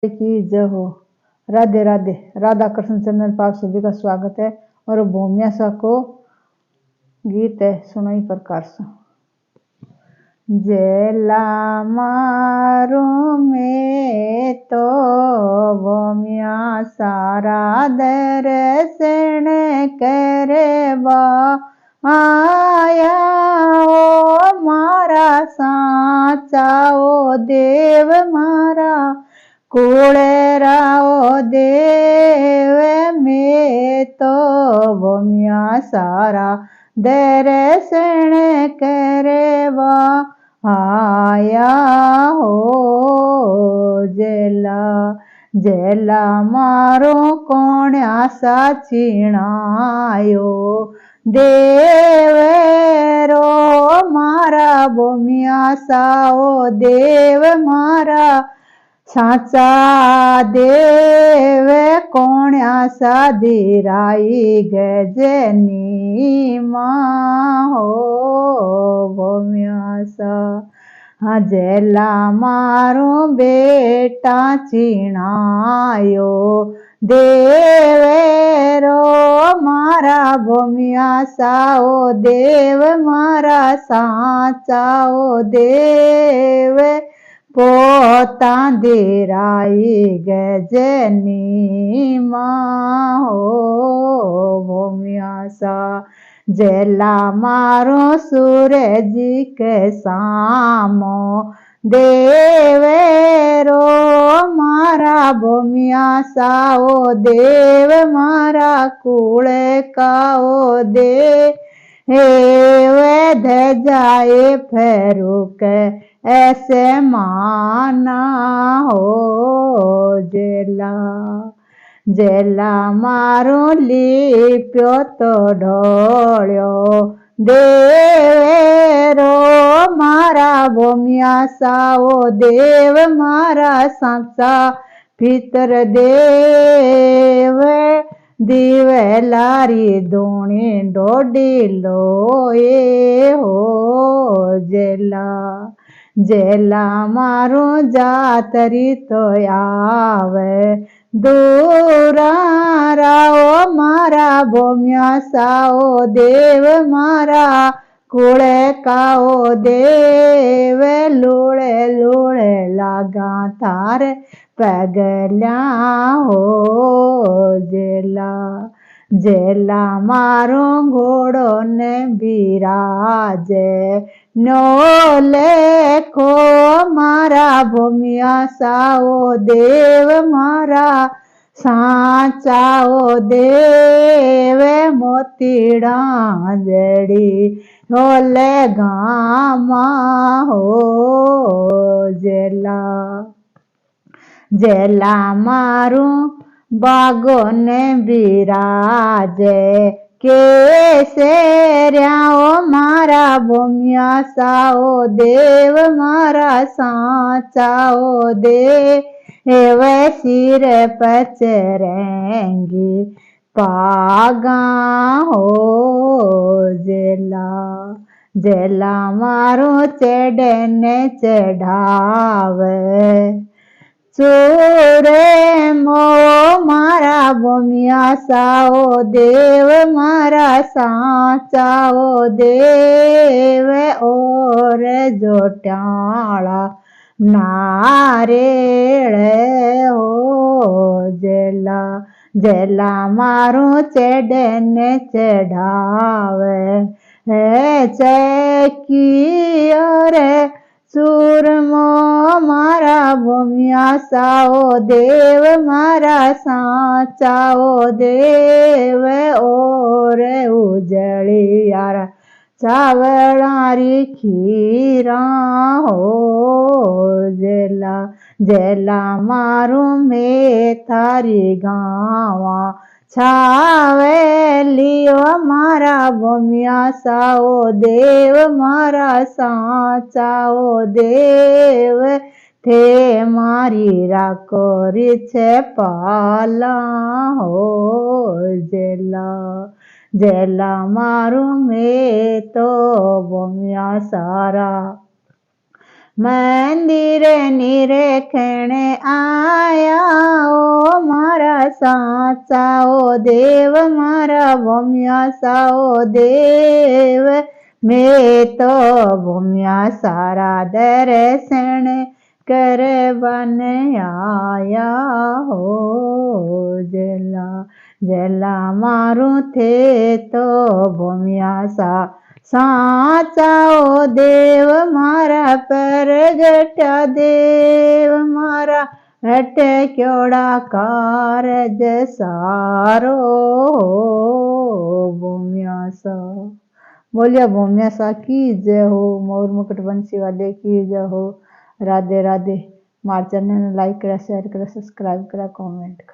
की जय हो। राधे राधे। राधा कृष्ण चैनल पर आप सभी का स्वागत है। और भूमिया सा को गीत है सुनाई प्रकार से। जेला मारो में तो भूमिया सारा दर्शन करे बा आया ओ मारा साचा ओ देव मारा कुड़ेराओ देव में तो भूमिया सारा दर्शन करवा आया हो। जेला जेला मारो कोण्या सा छीणायो देवेरो मारा भूमिया साओ देव मारा साचा देव कोण्या सा धीराई गजनी माँ हो भूमिया सा। जेला मारो बेटा चीणायो देवेरो मारा भूमिया साओ देव मारा साचा ओ देव पोता देराई गजनी माँ हो भूमिया सा। जेला मारो सूरज के सामो देवेरो मारा भूमिया साओ देव मारा कुल काओ दे वेद जाए फेरुक ऐसे माना हो। जेला जेला मारो लिप्यो तो ढोल्यो देवेरो मारा भूमिया साओ देव मारा साचा भीतर देव दिवे लारी धूणी डोडी लोए हो। जेला जेला मारो जातरी तो आवे दूरा राओ मारा भूमिया साओ देव मारा कुड़े काओ देव लूड़े लूड़े लागा थार पगल्या हो। जेला जेला मारो घोड़ो ने बिराजे नोले को मारा भूमिया साओ देव मारा साचा ओ देव मोतीड़ा जड़ी होले गामा हो। जेला जेला मारू बागो ने बिराजे कैसे रहो मारा भूमिया साओ देव मारा साचा ओ देव सिर पचरेंगी पागा हो। जेला जेला मारो चढ़ने चढ़ावे चोरे मो मारा भूमिया साओ देव मारा साचा ओ देव और जोटाला नारेड़ हो। जेला जेला मारो चढ़ने चढ़ावे चकी और सूरमो मारा भूमिया साओ देव मारा साचा ओ देव और उजड़ी यारा चावलारी खीरा हो। जेला जेला मारू में थारी गावा छावे लियो मारा भूमिया साओ देव मारा साचा ओ देव थे मारी राकोरी छे पाला हो। जेला जेला मारू में तो भूमिया सारा मंदिर निरेखण आया ओ मारा साचा ओ देव मारा भूम्या साओ देव मैं तो भूम्या सारा दर्शन करवन आया हो जला जला मारू थे तो भूम्या साचा ओ देव मारा परगटा देव मारा हट क्योड़ा कारज सारो भूम्या सा। बोलिए भूम्या सा की जय हो। मोर मुकुट बंसी वाले की जय हो। राधे राधे। मार चैनल ने लाइक करा, शेयर करा, सब्सक्राइब करा, कमेंट करा।